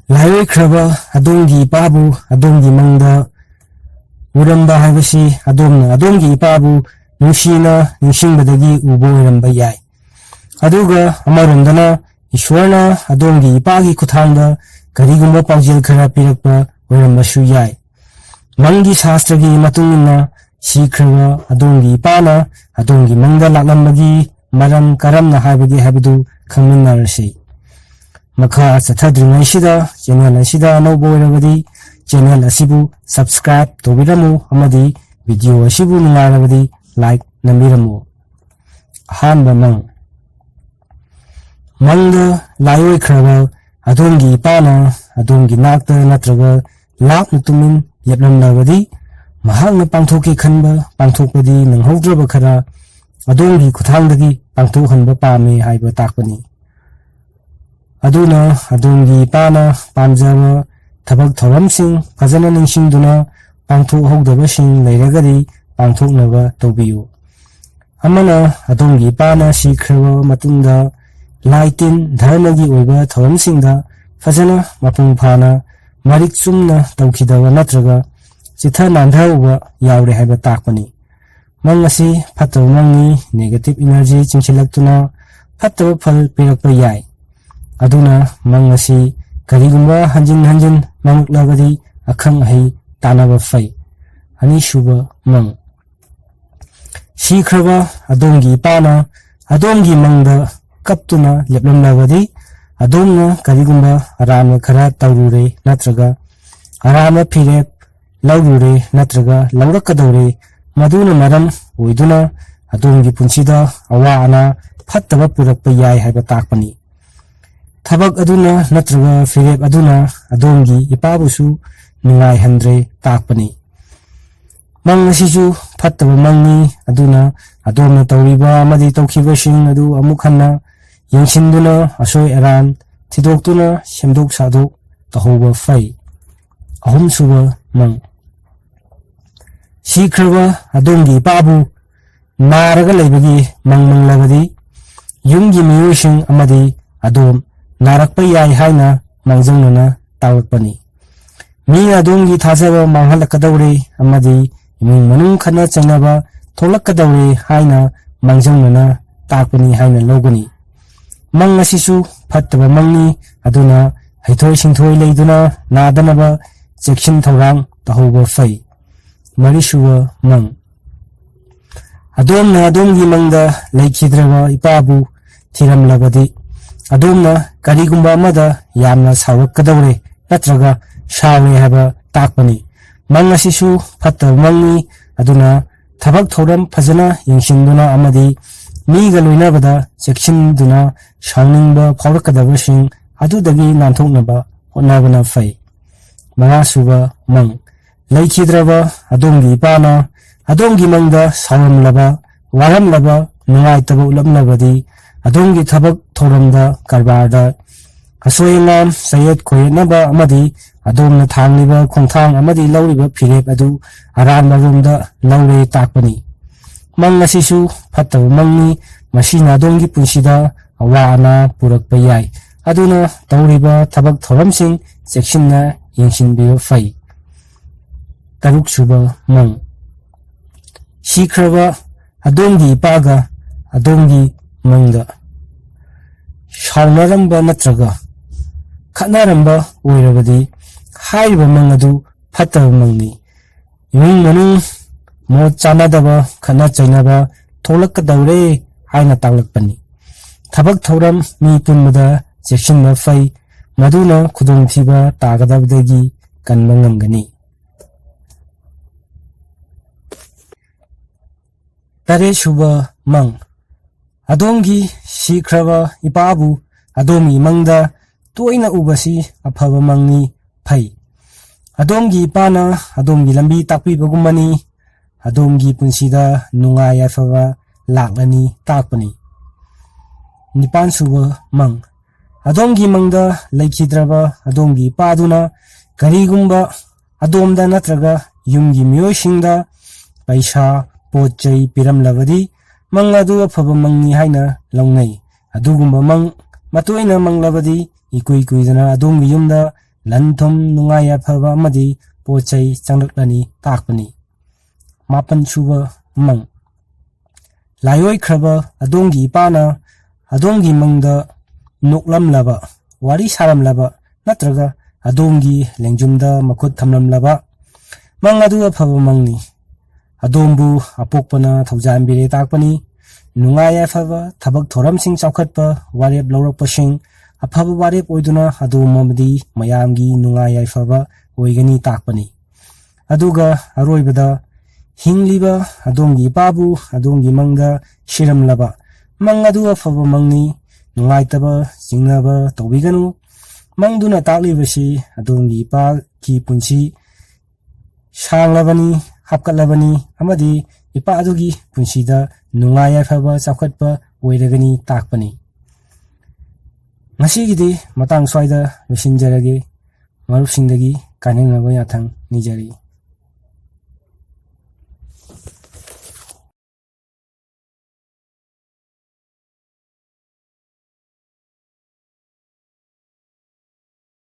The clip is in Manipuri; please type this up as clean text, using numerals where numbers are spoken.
ꯂꯥꯏꯑꯣꯏꯈ꯭ꯔꯕ ꯑꯗꯣꯝꯒꯤ ꯏꯄꯥꯕꯨ ꯑꯗꯣꯝꯒꯤ ꯃꯪꯗ ꯎꯔꯝꯕ ꯍꯥꯏꯕꯁꯤ ꯑꯗꯣꯝꯅ ꯑꯗꯣꯝꯒꯤ ꯏꯄꯥꯕꯨ ꯅꯨꯡꯁꯤꯅ ꯅꯤꯡꯁꯤꯡꯕꯗꯒꯤ ꯎꯕ ꯑꯣꯏꯔꯝꯕ ꯌꯥꯏ꯫ ꯑꯗꯨꯒ ꯑꯃꯔꯣꯝꯗꯅ ꯏꯁ꯭ꯋꯔꯅ ꯑꯗꯣꯝꯒꯤ ꯏꯄꯥꯒꯤ ꯈꯨꯠꯊꯥꯡꯗ ꯀꯔꯤꯒꯨꯝꯕ ꯄꯥꯎꯖꯦꯜ ꯈꯔ ꯄꯤꯔꯛꯄ ꯑꯣꯏꯔꯝꯕꯁꯨ ꯌꯥꯏ꯫ ꯃꯪꯒꯤ ꯁꯥꯁꯇ꯭ꯔꯒꯤ ꯃꯇꯨꯡ ꯏꯟꯅ ꯁꯤꯈ꯭ꯔꯕ ꯑꯗꯣꯝꯒꯤ ꯏꯄꯥꯅ ꯑꯗꯣꯝꯒꯤ ꯃꯪꯗ ꯂꯥꯛꯂꯝꯕꯒꯤ ꯃꯔꯝ ꯀꯔꯝꯅ ꯍꯥꯏꯕꯒꯦ ꯍꯥꯏꯕꯗꯨ ꯈꯪꯃꯤꯟꯅꯔꯁꯤ꯫ ꯃꯈꯥ ꯆꯠꯊꯗ꯭ꯔꯤꯉꯩꯁꯤꯗ ꯆꯦꯅꯦꯜ ꯑꯁꯤꯗ ꯑꯅꯧꯕ ꯑꯣꯏꯔꯕꯗꯤ ꯆꯦꯅꯦꯜ ꯑꯁꯤꯕꯨ ꯁꯕꯁꯀ꯭ꯔꯥꯏꯕ ꯇꯧꯕꯤꯔꯝꯃꯨ ꯑꯃꯗꯤ ꯚꯤꯗꯤꯑꯣ ꯑꯁꯤꯕꯨ ꯅꯨꯡꯉꯥꯏꯔꯕꯗꯤ ꯂꯥꯏꯛ ꯅꯝꯕꯤꯔꯝꯃꯨ꯫ ꯑꯍꯥꯟꯕ ꯃꯪ꯫ ꯃꯪꯗ ꯂꯥꯏꯑꯣꯏꯈ꯭ꯔꯕ ꯑꯗꯣꯝꯒꯤ ꯏꯄꯥꯅ ꯑꯗꯣꯝꯒꯤ ꯅꯥꯛꯇ ꯅꯠꯇ꯭ꯔꯒ ꯂꯥꯞꯅ ꯇꯨꯃꯤꯟ ꯂꯦꯞꯂꯝꯂꯕꯗꯤ ꯃꯍꯥꯛꯅ ꯄꯥꯡꯊꯣꯛꯀꯦ ꯈꯟꯕ ꯄꯥꯡꯊꯣꯛꯄꯗꯤ ꯅꯪꯍꯧꯗ꯭ꯔꯕ ꯈꯔ ꯑꯗꯣꯝꯒꯤ ꯈꯨꯠꯊꯥꯡꯗꯒꯤ ꯄꯥꯡꯊꯣꯛꯍꯟꯕ ꯄꯥꯝꯃꯤ ꯍꯥꯏꯕ ꯇꯥꯛꯄꯅꯤ꯫ ꯑꯗꯨꯅ ꯑꯗꯣꯝꯒꯤ ꯏꯄꯥꯅ ꯄꯥꯝꯖꯕ ꯊꯕꯛ ꯊꯧꯔꯝꯁꯤꯡ ꯐꯖꯅ ꯅꯤꯡꯁꯤꯡꯗꯨꯅ ꯄꯥꯡꯊꯣꯛꯍꯧꯗꯕꯁꯤꯡ ꯂꯩꯔꯒꯗꯤ ꯄꯥꯡꯊꯣꯛꯅꯕ ꯇꯧꯕꯤꯌꯨ꯫ ꯑꯃꯅ ꯑꯗꯣꯝꯒꯤ ꯏꯄꯥꯅ ꯁꯤꯈ꯭ꯔꯕ ꯃꯇꯨꯡꯗ ꯂꯥꯏ ꯇꯤꯟ ꯙꯔꯃꯒꯤ ꯑꯣꯏꯕ ꯊꯧꯔꯝꯁꯤꯡꯗ ꯐꯖꯅ ꯃꯄꯨꯡ ꯐꯥꯅ ꯃꯔꯤꯛ ꯆꯨꯝꯅ ꯇꯧꯈꯤꯗꯕ ꯅꯠꯇ꯭ꯔꯒ ꯆꯤꯊ ꯅꯥꯟꯊꯔꯨꯕ ꯌꯥꯎꯔꯦ ꯍꯥꯏꯕ ꯇꯥꯛꯄꯅꯤ꯫ ꯃꯪ ꯑꯁꯤ ꯐꯠꯇꯕ ꯃꯪꯅꯤ, ꯅꯦꯒꯦꯇꯤꯚ ꯏꯅꯔꯖꯤ ꯆꯤꯡꯁꯤꯜꯂꯛꯇꯨꯅ ꯐꯠꯇꯕ ꯐꯜ ꯄꯤꯔꯛꯄ ꯌꯥꯏ꯫ ꯑꯗꯨꯅ ꯃꯪ ꯑꯁꯤ ꯀꯔꯤꯒꯨꯝꯕ ꯍꯟꯖꯤꯟ ꯍꯟꯖꯤꯟ ꯃꯪꯂꯛꯂꯕꯗꯤ ꯑꯈꯪ ꯑꯍꯩ ꯇꯥꯟꯅꯕ ꯐꯩ꯫ ꯑꯅꯤꯁꯨꯕ ꯃꯪ꯫ ꯁꯤꯈ꯭ꯔꯕ ꯑꯗꯣꯝꯒꯤ ꯏꯄꯥꯅ ꯑꯗꯣꯝꯒꯤ ꯃꯪꯗ ꯀꯞꯇꯨꯅ ꯂꯦꯞꯂꯝꯂꯕꯗꯤ ꯑꯗꯣꯝꯅ ꯀꯔꯤꯒꯨꯝꯕ ꯑꯔꯥꯟꯕ ꯈꯔ ꯇꯧꯔꯨꯔꯦ ꯅꯠꯇ꯭ꯔꯒ ꯑꯔꯥꯟꯕ ꯐꯤꯔꯦꯞ ꯂꯧꯔꯨꯔꯦ ꯅꯠꯇ꯭ꯔꯒ ꯂꯧꯔꯛꯀꯗꯧꯔꯦ, ꯃꯗꯨꯅ ꯃꯔꯝ ꯑꯣꯏꯗꯨꯅ ꯑꯗꯣꯝꯒꯤ ꯄꯨꯟꯁꯤꯗ ꯑꯋꯥ ꯑꯅꯥ ꯐꯠꯇꯕ ꯄꯨꯔꯛꯄ ꯌꯥꯏ ꯍꯥꯏꯕ ꯇꯥꯛꯄꯅꯤ꯫ ꯊꯕꯛ ꯑꯗꯨꯅ ꯅꯠꯇ꯭ꯔꯒ ꯐꯤꯔꯦꯞ ꯑꯗꯨꯅ ꯑꯗꯣꯝꯒꯤ ꯏꯄꯥꯕꯨꯁꯨ ꯅꯨꯡꯉꯥꯏꯍꯟꯗ꯭ꯔꯦ ꯇꯥꯛꯄꯅꯤ꯫ ꯃꯪ ꯑꯁꯤꯁꯨ ꯐꯠꯇꯕ ꯃꯪꯅꯤ, ꯑꯗꯨꯅ ꯑꯗꯣꯝꯅ ꯇꯧꯔꯤꯕ ꯑꯃꯗꯤ ꯇꯧꯈꯤꯕꯁꯤꯡ ꯑꯗꯨ ꯑꯃꯨꯛ ꯍꯟꯅ ꯌꯦꯡꯁꯤꯟꯗꯨꯅ ꯑꯁꯣꯏ ꯑꯔꯥꯟ ꯊꯤꯗꯣꯛꯇꯨꯅ ꯁꯦꯝꯗꯣꯛ ꯁꯥꯗꯣꯛ ꯇꯧꯍꯧꯕ ꯐꯩ꯫ ꯑꯍꯨꯝꯁꯨꯕ ꯃꯪ꯫ ꯁꯤꯈ꯭ꯔꯕ ꯑꯗꯣꯝꯒꯤ ꯏꯄꯥꯕꯨ ꯅꯥꯔꯒ ꯂꯩꯕꯒꯤ ꯃꯪ ꯃꯪꯂꯕꯗꯤ ꯌꯨꯝꯒꯤ ꯃꯤꯑꯣꯏꯁꯤꯡ ꯑꯃꯗꯤ ꯑꯗꯣꯝ ꯅꯥꯔꯛꯄ ꯌꯥꯏ ꯍꯥꯏꯅ ꯃꯥꯡꯖꯧꯅꯅ ꯇꯥꯛꯂꯛꯄꯅꯤ꯫ ꯃꯤꯅ ꯑꯗꯣꯝꯒꯤ ꯊꯥꯖꯕ ꯃꯥꯡꯍꯜꯂꯛꯀꯗꯧꯔꯦ ꯑꯃꯗꯤ ꯏꯃꯨꯡ ꯃꯅꯨꯡ ꯈꯠꯅ ꯆꯩꯅꯕ ꯊꯣꯛꯂꯛꯀꯗꯧꯔꯦ ꯍꯥꯏꯅ ꯃꯥꯡꯖꯧꯅꯅ ꯇꯥꯛꯄꯅꯤ ꯍꯥꯏꯅ ꯂꯧꯒꯅꯤ꯫ ꯃꯪ ꯑꯁꯤꯁꯨ ꯐꯠꯇꯕ ꯃꯪꯅꯤ, ꯑꯗꯨꯅ ꯍꯩꯊꯣꯏ ꯁꯤꯡꯊꯣꯏ ꯂꯩꯗꯨꯅ ꯅꯥꯗꯅꯕ ꯆꯦꯛꯁꯤꯟ ꯊꯧꯔꯥꯡ ꯇꯧꯍꯧꯕ ꯐꯩ꯫ ꯃꯔꯤꯁꯨꯕ ꯃꯪ꯫ ꯑꯗꯣꯝꯅ ꯑꯗꯣꯝꯒꯤ ꯃꯪꯗ ꯂꯩꯈꯤꯗ꯭ꯔꯕ ꯏꯄꯥꯕꯨ ꯊꯤꯔꯝꯂꯕꯗꯤ ꯑꯗꯣꯝꯅ ꯀꯔꯤꯒꯨꯝꯕ ꯑꯃꯗ ꯌꯥꯝꯅ ꯁꯥꯎꯔꯛꯀꯗꯧꯔꯦ ꯅꯠꯇ꯭ꯔꯒ ꯁꯥꯎꯔꯦ ꯍꯥꯏꯕ ꯇꯥꯛꯄꯅꯤ꯫ ꯃꯪ ꯑꯁꯤꯁꯨ ꯐꯠꯇꯕ ꯃꯪꯅꯤ, ꯑꯗꯨꯅ ꯊꯕꯛ ꯊꯧꯔꯝ ꯐꯖꯅ ꯌꯦꯡꯁꯤꯟꯗꯨꯅ ꯑꯃꯗꯤ ꯃꯤꯒ ꯂꯣꯏꯅꯕꯗ ꯆꯦꯛꯁꯤꯟꯗꯨꯅ ꯁꯥꯎꯅꯤꯡꯕ ꯐꯥꯎꯔꯛꯀꯗꯕꯁꯤꯡ ꯑꯗꯨꯗꯒꯤ ꯅꯥꯟꯊꯣꯛꯅꯕ ꯍꯣꯠꯅꯕꯅ ꯐꯩ꯫ ꯃꯉꯥꯁꯨꯕ ꯃꯪ꯫ ꯂꯩꯈꯤꯗ꯭ꯔꯕ ꯑꯗꯣꯝꯒꯤ ꯏꯄꯥꯅ ꯑꯗꯣꯝꯒꯤ ꯃꯪꯗ ꯁꯥꯎꯔꯝꯂꯕ, ꯋꯥꯔꯝꯂꯕ, ꯅꯨꯡꯉꯥꯏꯇꯕ ꯎꯠꯂꯝꯂꯕꯗꯤ ꯑꯗꯣꯝꯒꯤ ꯊꯕꯛ ꯊꯧꯔꯝꯗ ꯀꯔꯕꯥꯔꯗ ꯑꯁꯣꯏ ꯑꯉꯥꯝ ꯆꯌꯦꯠ ꯈꯣꯏꯌꯦꯠꯅꯕ ꯑꯃꯗꯤ ꯑꯗꯣꯝꯅ ꯊꯥꯡꯂꯤꯕ ꯈꯣꯡꯊꯥꯡ ꯑꯃꯗꯤ ꯂꯧꯔꯤꯕ ꯐꯤꯔꯦꯞ ꯑꯗꯨ ꯑꯔꯥꯟꯕ ꯔꯣꯝꯗ ꯂꯧꯔꯦ ꯇꯥꯛꯄꯅꯤ꯫ ꯃꯪ ꯑꯁꯤꯁꯨ ꯐꯠꯇꯕ ꯃꯪꯅꯤ, ꯃꯁꯤꯅ ꯑꯗꯣꯝꯒꯤ ꯄꯨꯟꯁꯤꯗ ꯑꯋꯥ ꯑꯅꯥ ꯄꯨꯔꯛꯄ ꯌꯥꯏ, ꯑꯗꯨꯅ ꯇꯧꯔꯤꯕ ꯊꯕꯛ ꯊꯧꯔꯝꯁꯤꯡ ꯆꯦꯛꯁꯤꯟꯅ ꯌꯦꯡꯁꯤꯟꯕꯤꯕ ꯐꯩ꯫ ꯇꯔꯨꯛꯁꯨꯕ ꯃꯪ꯫ ꯁꯤꯈ꯭ꯔꯕ ꯑꯗꯣꯝꯒꯤ ꯏꯄꯥꯒ ꯑꯗꯣꯝꯒꯤ ꯃꯪꯗ ꯁꯥꯎꯅꯔꯝꯕ ꯅꯠꯇ꯭ꯔꯒ ꯈꯠꯅꯔꯝꯕ ꯑꯣꯏꯔꯕꯗꯤ ꯍꯥꯏꯔꯤꯕ ꯃꯪ ꯑꯗꯨ ꯐꯠꯇꯕ ꯃꯪꯅꯤ꯫ ꯏꯃꯨꯡ ꯃꯅꯨꯡ ꯃꯣꯠ ꯆꯥꯅꯗꯕ, ꯈꯠꯅ ꯆꯩꯅꯕ ꯊꯣꯛꯂꯛꯀꯗꯧꯔꯦ ꯍꯥꯏꯅ ꯇꯥꯛꯂꯛꯄꯅꯤ꯫ ꯊꯕꯛ ꯊꯧꯔꯝ ꯃꯤ ꯄꯨꯟꯕꯗ ꯆꯦꯛꯁꯤꯟꯕ ꯐꯩ, ꯃꯗꯨꯅ ꯈꯨꯗꯣꯡꯊꯤꯕ ꯇꯥꯒꯗꯕꯗꯒꯤ ꯀꯟꯕ ꯉꯝꯒꯅꯤ꯫ ꯇꯔꯦꯠꯁꯨꯕ ꯃꯪ꯫ ꯑꯗꯣꯝꯒꯤ ꯁꯤꯈ꯭ꯔꯕ ꯏꯄꯥꯕꯨ ꯑꯗꯣꯝꯒꯤ ꯃꯪꯗ ꯇꯣꯏꯅ ꯎꯕꯁꯤ ꯑꯐꯕ ꯃꯪꯅꯤ, ꯐꯩ꯫ ꯑꯗꯣꯝꯒꯤ ꯏꯄꯥꯅ ꯑꯗꯣꯝꯒꯤ ꯂꯝꯕꯤ ꯇꯥꯛꯄꯤꯕꯒꯨꯝꯕꯅꯤ, ꯑꯗꯣꯝꯒꯤ ꯄꯨꯟꯁꯤꯗ ꯅꯨꯡꯉꯥꯏ ꯌꯥꯏꯐꯕ ꯂꯥꯛꯂꯅꯤ ꯇꯥꯛꯄꯅꯤ꯫ ꯅꯤꯄꯥꯟꯁꯨꯕ ꯃꯪ꯫ ꯑꯗꯣꯝꯒꯤ ꯃꯪꯗ ꯂꯩꯈꯤꯗ꯭ꯔꯕ ꯑꯗꯣꯝꯒꯤ ꯏꯄꯥꯗꯨꯅ ꯀꯔꯤꯒꯨꯝꯕ ꯑꯗꯣꯝꯗ ꯅꯠꯇ꯭ꯔꯒ ꯌꯨꯝꯒꯤ ꯃꯤꯑꯣꯏꯁꯤꯡꯗ ꯄꯩꯁꯥ, ꯄꯣꯠ ꯆꯩ ꯄꯤꯔꯝꯂꯕꯗꯤ ꯃꯪ ꯑꯗꯨ ꯑꯐꯕ ꯃꯪꯅꯤ ꯍꯥꯏꯅ ꯂꯧꯅꯩ꯫ ꯑꯗꯨꯒꯨꯝꯕ ꯃꯪ ꯃꯇꯣꯏꯅ ꯃꯪꯂꯕꯗꯤ ꯏꯀꯨꯏ ꯀꯨꯏꯗꯅ ꯑꯗꯣꯝꯒꯤ ꯌꯨꯝꯗ ꯂꯟ ꯊꯨꯝ ꯅꯨꯡꯉꯥꯏ ꯌꯥꯏꯐꯕ ꯑꯃꯗꯤ ꯄꯣꯠ ꯆꯩ ꯆꯪꯂꯛꯂꯅꯤ ꯇꯥꯛꯄꯅꯤ꯫ ꯃꯥꯄꯟ ꯁꯨꯕ ꯃꯪ ꯂꯥꯏꯑꯣꯏꯈ꯭ꯔꯕ ꯑꯗꯣꯝꯒꯤ ꯏꯄꯥꯅ ꯑꯗꯣꯝꯒꯤ ꯃꯪꯗ ꯅꯣꯛꯂꯝꯂꯕ, ꯋꯥꯔꯤ ꯁꯥꯔꯝꯂꯕ ꯅꯠꯇ꯭ꯔꯒ ꯑꯗꯣꯝꯒꯤ ꯂꯦꯡꯖꯨꯝꯗ ꯃꯈꯨꯠ ꯊꯝꯂꯝꯂꯕ ꯃꯪ ꯑꯗꯨ ꯑꯐꯕ ꯃꯪꯅꯤ꯫ ꯑꯗꯣꯝꯕꯨ ꯑꯄꯣꯛꯄꯅ ꯊꯧꯖꯥꯟꯕꯤꯔꯦ ꯇꯥꯛꯄꯅꯤ꯫ ꯅꯨꯡꯉꯥꯏ ꯌꯥꯏꯐꯕ, ꯊꯕꯛ ꯊꯧꯔꯝꯁꯤꯡ ꯆꯥꯎꯈꯠꯄ, ꯋꯥꯔꯦꯞ ꯂꯧꯔꯛꯄꯁꯤꯡ ꯑꯐꯕ ꯋꯥꯔꯦꯞ ꯑꯣꯏꯗꯨꯅ ꯑꯗꯣꯝ ꯑꯃꯗꯤ ꯃꯌꯥꯝꯒꯤ ꯅꯨꯡꯉꯥꯏ ꯌꯥꯏꯐꯕ ꯑꯣꯏꯒꯅꯤ ꯇꯥꯛꯄꯅꯤ꯫ ꯑꯗꯨꯒ ꯑꯔꯣꯏꯕꯗ ꯍꯤꯡꯂꯤꯕ ꯑꯗꯣꯝꯒꯤ ꯏꯄꯥꯕꯨ ꯑꯗꯣꯝꯒꯤ ꯃꯪꯗ ꯁꯤꯔꯝꯂꯕ ꯃꯪ ꯑꯗꯨ ꯑꯐꯕ ꯃꯪꯅꯤ꯫ ꯅꯨꯡꯉꯥꯏꯇꯕ ꯆꯤꯡꯅꯕ ꯇꯧꯕꯤꯒꯅꯨ꯫ ꯃꯪꯗꯨꯅ ꯇꯥꯛꯂꯤꯕꯁꯤ ꯑꯗꯣꯝꯒꯤ ꯏꯄꯥꯒꯤ ꯄꯨꯟꯁꯤ ꯁꯥꯡꯂꯕꯅꯤ, ꯍꯥꯞꯀꯠꯂꯕꯅꯤ ꯑꯃꯗꯤ ꯏꯄꯥ ꯑꯗꯨꯒꯤ ꯄꯨꯟꯁꯤꯗ ꯅꯨꯡꯉꯥꯏ ꯌꯥꯏꯐꯕ ꯆꯥꯎꯈꯠꯄ ꯑꯣꯏꯔꯒꯅꯤ ꯇꯥꯛꯄꯅꯤ꯫ ꯉꯁꯤꯒꯤꯗꯤ ꯃꯇꯥꯡ ꯁ꯭ꯋꯥꯏꯗ ꯂꯣꯏꯁꯤꯟꯖꯔꯒꯦ꯫ ꯃꯔꯨꯞꯁꯤꯡꯗꯒꯤ ꯀꯥꯟꯅꯅꯕ ꯌꯥꯊꯪ ꯅꯤꯖꯔꯤ꯫